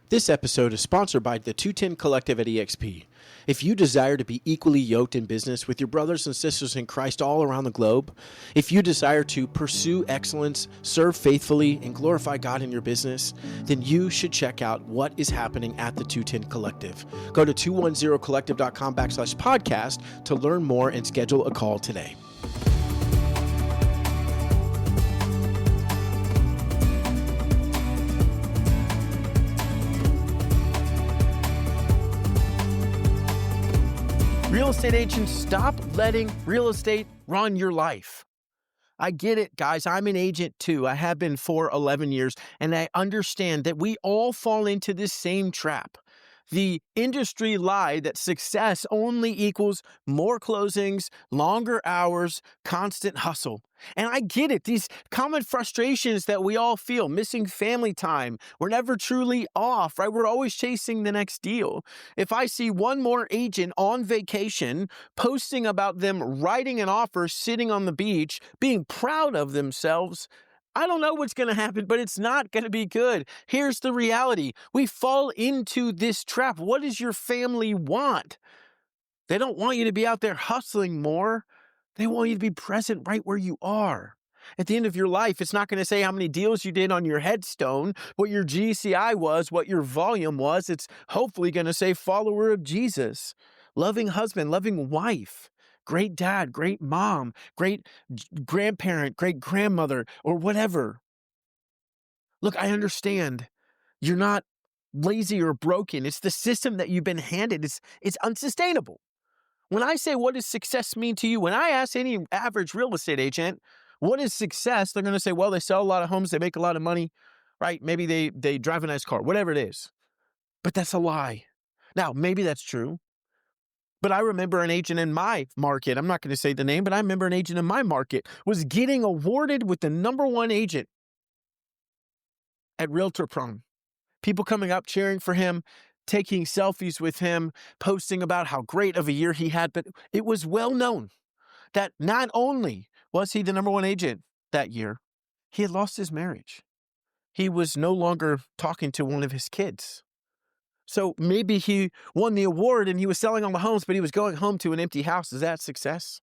This episode is sponsored by the 210 Collective at EXP. If you desire to be equally yoked in business with your brothers and sisters in Christ all around the globe, if you desire to pursue excellence, serve faithfully, and glorify God in your business, then you should check out what is happening at the 210 Collective. Go to 210collective.com/podcast to learn more and schedule a call today. Real estate agents, stop letting real estate run your life. I get it, guys. I'm an agent too. I have been for 11 years, and I understand that we all fall into this same trap. The industry lie that success only equals more closings, longer hours, constant hustle. And I get it. These common frustrations that we all feel, missing family time. We're never truly off, right? We're always chasing the next deal. If I see one more agent on vacation posting about them writing an offer, sitting on the beach, being proud of themselves, I don't know what's going to happen, but it's not going to be good. Here's the reality. We fall into this trap. What does your family want? They don't want you to be out there hustling more. They want you to be present right where you are. At the end of your life, it's not going to say how many deals you did on your headstone, what your GCI was, what your volume was. It's hopefully going to say follower of Jesus, loving husband, loving wife, great dad, great mom, great grandparent, great grandmother, or whatever. Look, I understand you're not lazy or broken. It's the system that you've been handed. It's unsustainable. When I say, what does success mean to you? When I ask any average real estate agent, what is success? They're going to say, well, they sell a lot of homes. They make a lot of money, right? Maybe they drive a nice car, whatever it is. But that's a lie. Now, maybe that's true. But I remember an agent in my market, I'm not going to say the name, but I remember an agent in my market was getting awarded with the #1 agent at Realtor Prom. People coming up, cheering for him, taking selfies with him, posting about how great of a year he had. But it was well known that not only was he the #1 agent that year, he had lost his marriage. He was no longer talking to one of his kids. So maybe he won the award and he was selling all the homes, but he was going home to an empty house. Is that success?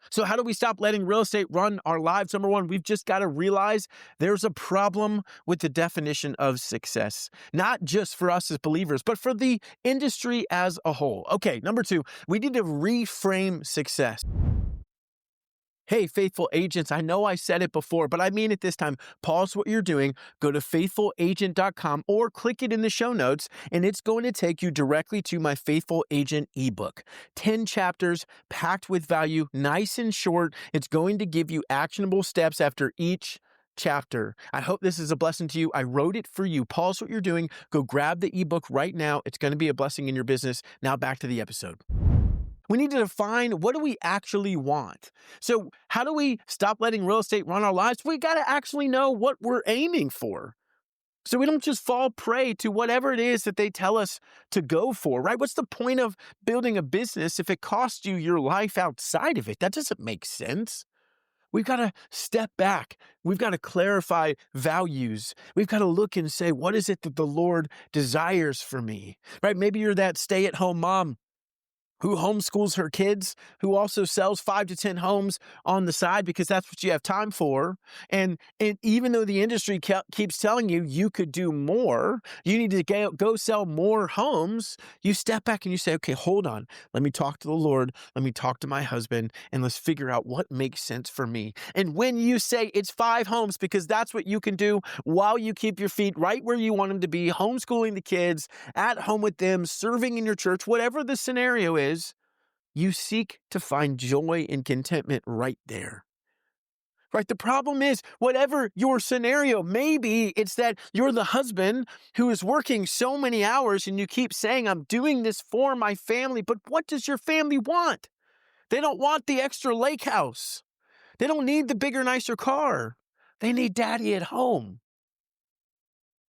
So how do we stop letting real estate run our lives? Number one, we've just got to realize there's a problem with the definition of success, not just for us as believers, but for the industry as a whole. Okay, number two, we need to reframe success. Hey, faithful agents, I know I said it before, but I mean it this time. Pause what you're doing, go to faithfulagent.com or click it in the show notes, and it's going to take you directly to my Faithful Agent ebook. 10 chapters packed with value, nice and short. It's going to give you actionable steps after each chapter. I hope this is a blessing to you. I wrote it for you. Pause what you're doing, go grab the ebook right now. It's going to be a blessing in your business. Now back to the episode. We need to define, what do we actually want? So how do we stop letting real estate run our lives? We got to actually know what we're aiming for, so we don't just fall prey to whatever it is that they tell us to go for, right? What's the point of building a business if it costs you your life outside of it? That doesn't make sense. We've got to step back. We've got to clarify values. We've got to look and say, what is it that the Lord desires for me, right? Maybe you're that stay-at-home mom who homeschools her kids, who also sells 5 to 10 homes on the side because that's what you have time for. And even though the industry keeps telling you you could do more, you need to go sell more homes, you step back and you say, okay, hold on. Let me talk to the Lord. Let me talk to my husband, and let's figure out what makes sense for me. And when you say it's 5 homes, because that's what you can do while you keep your feet right where you want them to be, homeschooling the kids, at home with them, serving in your church, whatever the scenario is, you seek to find joy and contentment right there. Right? The problem is, whatever your scenario, maybe it's that you're the husband who is working so many hours and you keep saying, I'm doing this for my family. But what does your family want? They don't want the extra lake house. They don't need the bigger, nicer car. They need daddy at home.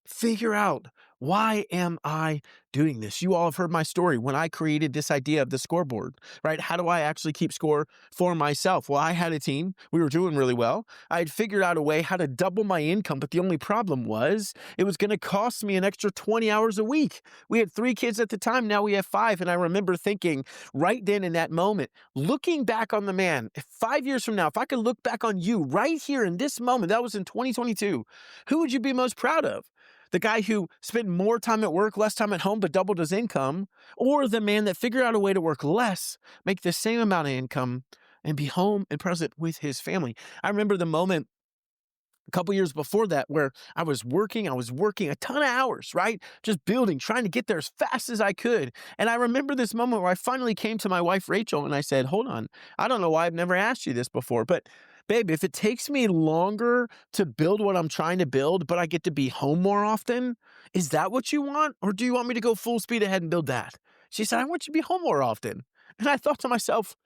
Figure out, why am I doing this? You all have heard my story when I created this idea of the scoreboard, right? How do I actually keep score for myself? Well, I had a team. We were doing really well. I had figured out a way how to double my income, but the only problem was it was going to cost me an extra 20 hours a week. We had 3 kids at the time. Now we have 5. And I remember thinking right then in that moment, looking back on the man, if 5 years from now, if I could look back on you right here in this moment, that was in 2022, who would you be most proud of? The guy who spent more time at work, less time at home, but doubled his income, or the man that figured out a way to work less, make the same amount of income, and be home and present with his family. I remember the moment a couple years before that where I was working a ton of hours, right? Just building, trying to get there as fast as I could. And I remember this moment where I finally came to my wife, Rachel, and I said, hold on, I don't know why I've never asked you this before, but babe, if it takes me longer to build what I'm trying to build, but I get to be home more often, is that what you want? Or do you want me to go full speed ahead and build that? She said, I want you to be home more often. And I thought to myself,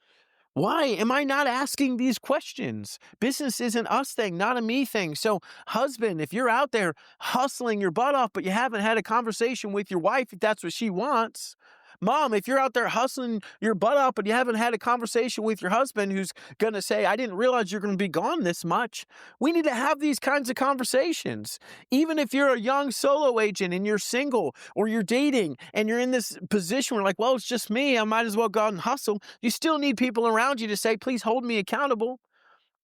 why am I not asking these questions? Business is an us thing, not a me thing. So, husband, if you're out there hustling your butt off, but you haven't had a conversation with your wife, if that's what she wants. Mom, if you're out there hustling your butt off, but you haven't had a conversation with your husband who's going to say, I didn't realize you're going to be gone this much. We need to have these kinds of conversations. Even if you're a young solo agent and you're single or you're dating and you're in this position where like, well, it's just me, I might as well go out and hustle. You still need people around you to say, please hold me accountable.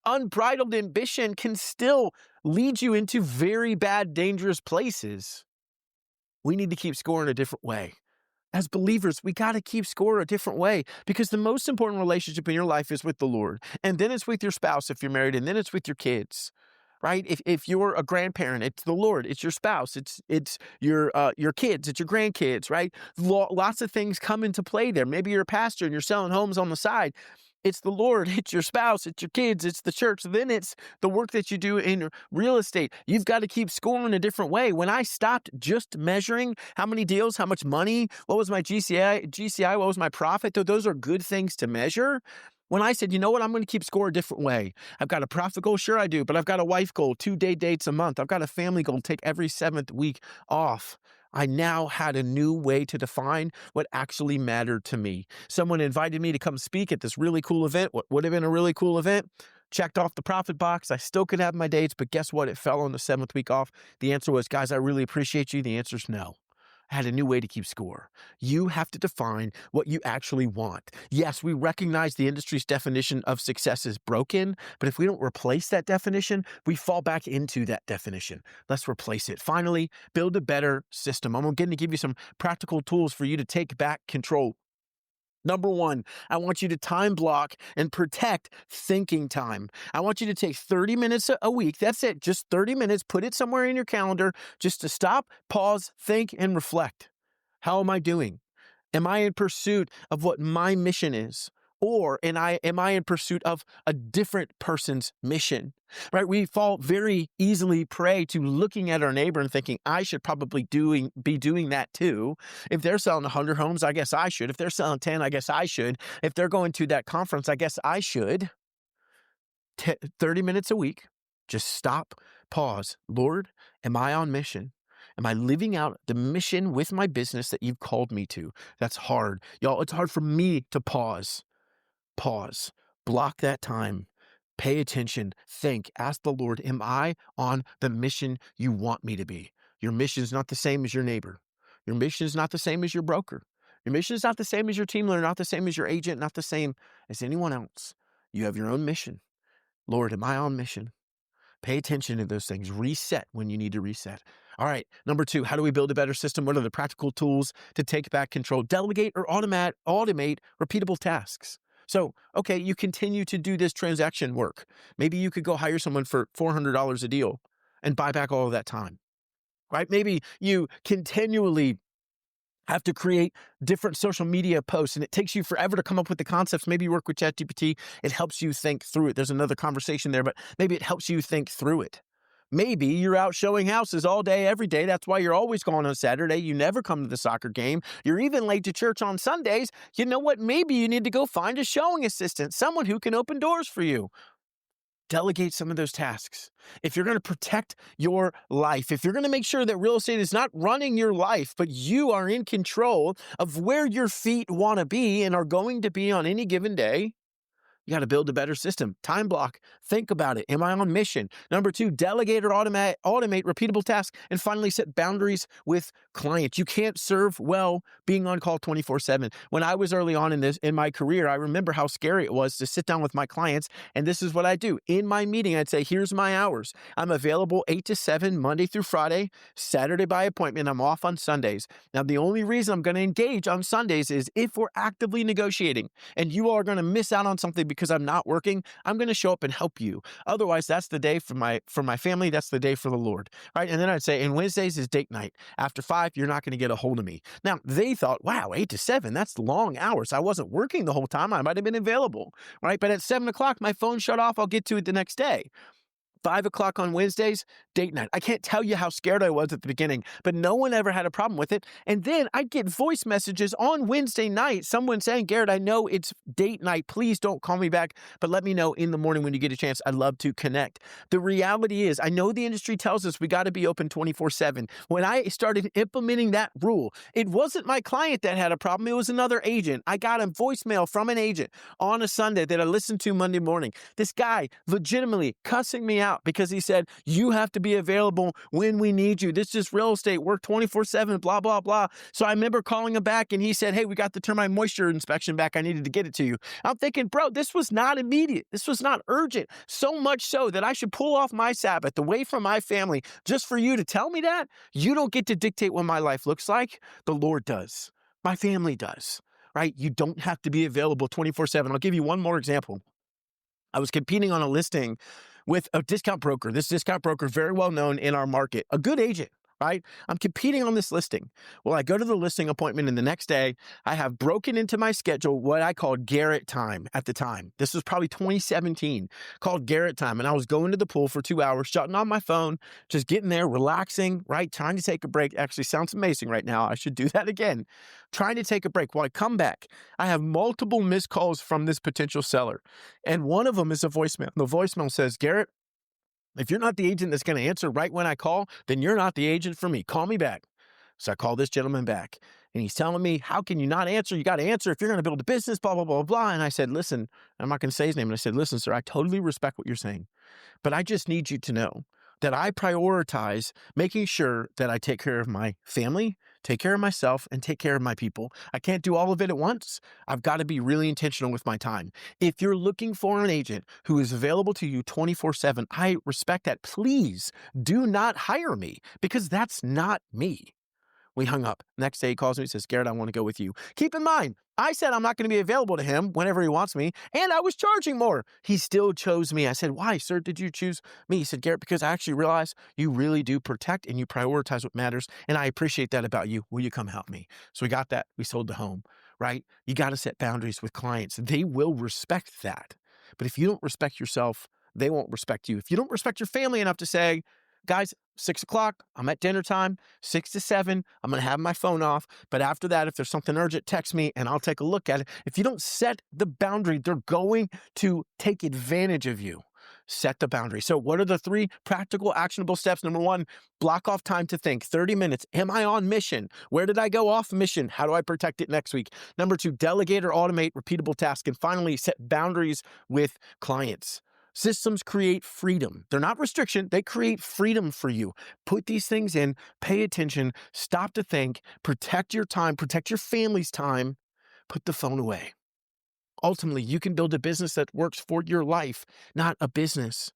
Unbridled ambition can still lead you into very bad, dangerous places. We need to keep scoring a different way. As believers, we got to keep score a different way because the most important relationship in your life is with the Lord. And then it's with your spouse if you're married, and then it's with your kids, right? If you're a grandparent, it's the Lord, it's your spouse, it's your kids, it's your grandkids, right? Lots of things come into play there. Maybe you're a pastor and you're selling homes on the side. It's the Lord, it's your spouse, it's your kids, it's the church. Then it's the work that you do in real estate. You've got to keep scoring a different way. When I stopped just measuring how many deals, how much money, what was my GCI, what was my profit, though those are good things to measure. When I said, you know what, I'm going to keep score a different way. I've got a profit goal, sure I do, but I've got a wife goal, 2-day dates a month. I've got a family goal, take every 7th week off. I now had a new way to define what actually mattered to me. Someone invited me to come speak at this really cool event. What would have been a really cool event? Checked off the profit box. I still could have my dates, but guess what? It fell on the 7th week off. The answer was, guys, I really appreciate you. The answer is no. I had a new way to keep score. You have to define what you actually want. Yes, we recognize the industry's definition of success is broken, but if we don't replace that definition, we fall back into that definition. Let's replace it. Finally, build a better system. I'm going to give you some practical tools for you to take back control. Number 1, I want you to time block and protect thinking time. I want you to take 30 minutes a week. That's it. Just 30 minutes. Put it somewhere in your calendar just to stop, pause, think, and reflect. How am I doing? Am I in pursuit of what my mission is? Or am I in pursuit of a different person's mission, right? We fall very easily prey to looking at our neighbor and thinking, I should probably be doing that too. If they're selling 100 homes, I guess I should. If they're selling 10, I guess I should. If they're going to that conference, I guess I should. 30 minutes a week, just stop, pause. Lord, am I on mission? Am I living out the mission with my business that you've called me to? That's hard. Y'all, it's hard for me to pause. Pause, block that time, pay attention, think, ask the Lord, am I on the mission you want me to be? Your mission is not the same as your neighbor. Your mission is not the same as your broker. Your mission is not the same as your team leader, not the same as your agent, not the same as anyone else. You have your own mission. Lord, am I on mission? Pay attention to those things. Reset when you need to reset. All right. Number 2, how do we build a better system? What are the practical tools to take back control? Delegate or automate repeatable tasks. So, okay, you continue to do this transaction work. Maybe you could go hire someone for $400 a deal and buy back all of that time, right? Maybe you continually have to create different social media posts and it takes you forever to come up with the concepts. Maybe you work with ChatGPT. It helps you think through it. There's another conversation there, but maybe it helps you think through it. Maybe you're out showing houses all day, every day. That's why you're always gone on Saturday. You never come to the soccer game. You're even late to church on Sundays. You know what? Maybe you need to go find a showing assistant, someone who can open doors for you. Delegate some of those tasks. If you're going to protect your life, if you're going to make sure that real estate is not running your life, but you are in control of where your feet want to be and are going to be on any given day, you got to build a better system. Time block. Think about it. Am I on mission? Number two, delegate or automate repeatable tasks. And finally, set boundaries with clients. You can't serve well being on call 24/7. When I was early on in my career, I remember how scary it was to sit down with my clients. And this is what I do. In my meeting, I'd say, here's my hours. I'm available 8 to 7, Monday through Friday, Saturday by appointment. I'm off on Sundays. Now, the only reason I'm going to engage on Sundays is if we're actively negotiating and you are going to miss out on something because I'm not working, I'm going to show up and help you. Otherwise, that's the day for my family. That's the day for the Lord, right? And then I'd say, and Wednesdays is date night. After 5, you're not going to get a hold of me. Now, they thought, wow, 8 to 7, that's long hours. I wasn't working the whole time. I might have been available, right? But at 7 o'clock, my phone shut off. I'll get to it the next day. 5 o'clock on Wednesdays, date night. I can't tell you how scared I was at the beginning, but no one ever had a problem with it. And then I'd get voice messages on Wednesday night, someone saying, Garrett, I know it's date night. Please don't call me back, but let me know in the morning when you get a chance. I'd love to connect. The reality is, I know the industry tells us we got to be open 24/7. When I started implementing that rule, it wasn't my client that had a problem. It was another agent. I got a voicemail from an agent on a Sunday that I listened to Monday morning. This guy legitimately cussing me out because he said, you have to be available when we need you. This is real estate. Work 24/7, blah, blah, blah. So I remember calling him back and he said, hey, we got the termite moisture inspection back. I needed to get it to you. I'm thinking, bro, this was not immediate. This was not urgent. So much so that I should pull off my Sabbath away from my family just for you to tell me that? You don't get to dictate what my life looks like. The Lord does. My family does, right? You don't have to be available 24/7. I'll give you one more example. I was competing on a listing with a discount broker. This discount broker, very well known in our market, a good agent, right? I'm competing on this listing. Well, I go to the listing appointment and the next day I have broken into my schedule what I called Garrett time at the time. This was probably 2017, called Garrett time. And I was going to the pool for 2 hours, shutting on my phone, just getting there, relaxing, right? Trying to take a break. Actually sounds amazing right now. I should do that again. Trying to take a break. Well, I come back. I have multiple missed calls from this potential seller. And one of them is a voicemail. The voicemail says, Garrett, if you're not the agent that's going to answer right when I call, then you're not the agent for me. Call me back. So I call this gentleman back and he's telling me, how can you not answer? You got to answer if you're going to build a business, blah, blah, blah, blah. And I said, listen, I'm not going to say his name. And I said, listen, sir, I totally respect what you're saying, but I just need you to know that I prioritize making sure that I take care of my family, take care of myself, and take care of my people. I can't do all of it at once. I've got to be really intentional with my time. If you're looking for an agent who is available to you 24/7, I respect that. Please do not hire me because that's not me. We hung up. Next day he calls me and says, Garrett, I want to go with you. Keep in mind, I said I'm not going to be available to him whenever he wants me, and I was charging more. He still chose me. I said, why, sir, did you choose me? He said, Garrett, because I actually realized you really do protect and you prioritize what matters, and I appreciate that about you. Will you come help me? So we got that. We sold the home, right? You got to set boundaries with clients. They will respect that. But if you don't respect yourself, they won't respect you. If you don't respect your family enough to say, guys, 6 o'clock, I'm at dinner time, 6 to 7, I'm going to have my phone off. But after that, if there's something urgent, text me and I'll take a look at it. If you don't set the boundary, they're going to take advantage of you. Set the boundary. So what are the 3 practical, actionable steps? Number 1, block off time to think, 30 minutes. Am I on mission? Where did I go off mission? How do I protect it next week? Number 2, delegate or automate repeatable tasks. And finally, set boundaries with clients. Systems create freedom. They're not restriction. They create freedom for you. Put these things in, pay attention, stop to think, protect your time, protect your family's time, put the phone away. Ultimately, you can build a business that works for your life, not a business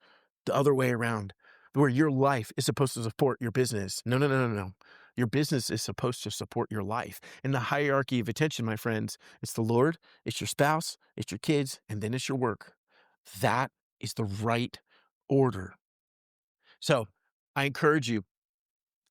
the other way around, where your life is supposed to support your business. No, no, no, no, no. Your business is supposed to support your life. In the hierarchy of attention, my friends, it's the Lord, it's your spouse, it's your kids, and then it's your work. That is the right order. So I encourage you,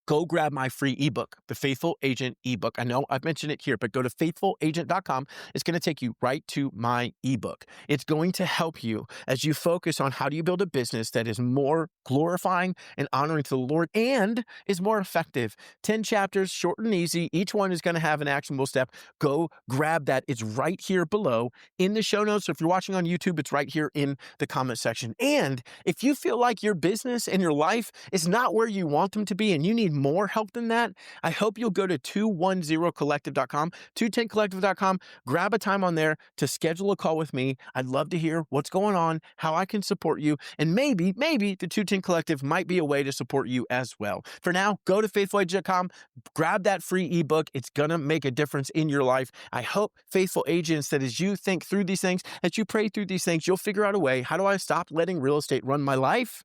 go grab my free ebook, the Faithful Agent ebook. I know I've mentioned it here, but go to faithfulagent.com. It's going to take you right to my ebook. It's going to help you as you focus on how do you build a business that is more glorifying and honoring to the Lord and is more effective. 10 chapters, short and easy. Each one is going to have an actionable step. Go grab that. It's right here below in the show notes. So if you're watching on YouTube, it's right here in the comment section. And if you feel like your business and your life is not where you want them to be and you need more help than that, I hope you'll go to 210collective.com, 210collective.com, grab a time on there to schedule a call with me. I'd love to hear what's going on, how I can support you, and maybe the 210 Collective might be a way to support you as well. For now, go to faithfulagent.com, grab that free ebook. It's going to make a difference in your life. I hope, faithful agents, that as you think through these things, as you pray through these things, you'll figure out a way. How do I stop letting real estate run my life?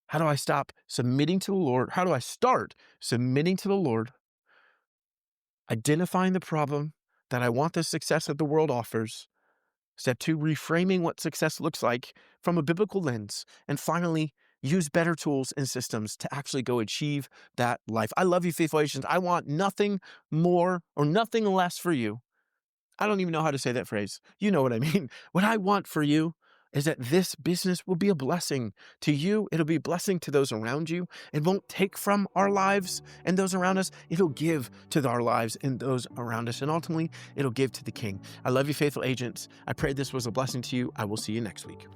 How do I stop submitting to the Lord? How do I start submitting to the Lord, identifying the problem that I want the success that the world offers? Step 2, reframing what success looks like from a biblical lens. And finally, use better tools and systems to actually go achieve that life. I love you, faithful agents. I want nothing more or nothing less for you. I don't even know how to say that phrase. You know what I mean. What I want for you is that this business will be a blessing to you. It'll be a blessing to those around you. It won't take from our lives and those around us. It'll give to our lives and those around us. And ultimately, it'll give to the King. I love you, faithful agents. I pray this was a blessing to you. I will see you next week.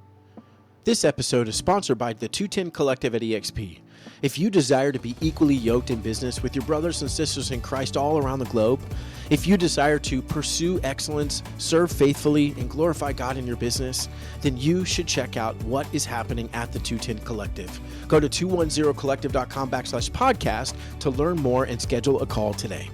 This episode is sponsored by the 210 Collective at EXP. If you desire to be equally yoked in business with your brothers and sisters in Christ all around the globe, if you desire to pursue excellence, serve faithfully, and glorify God in your business, then you should check out what is happening at the 210 Collective. Go to 210collective.com/podcast to learn more and schedule a call today.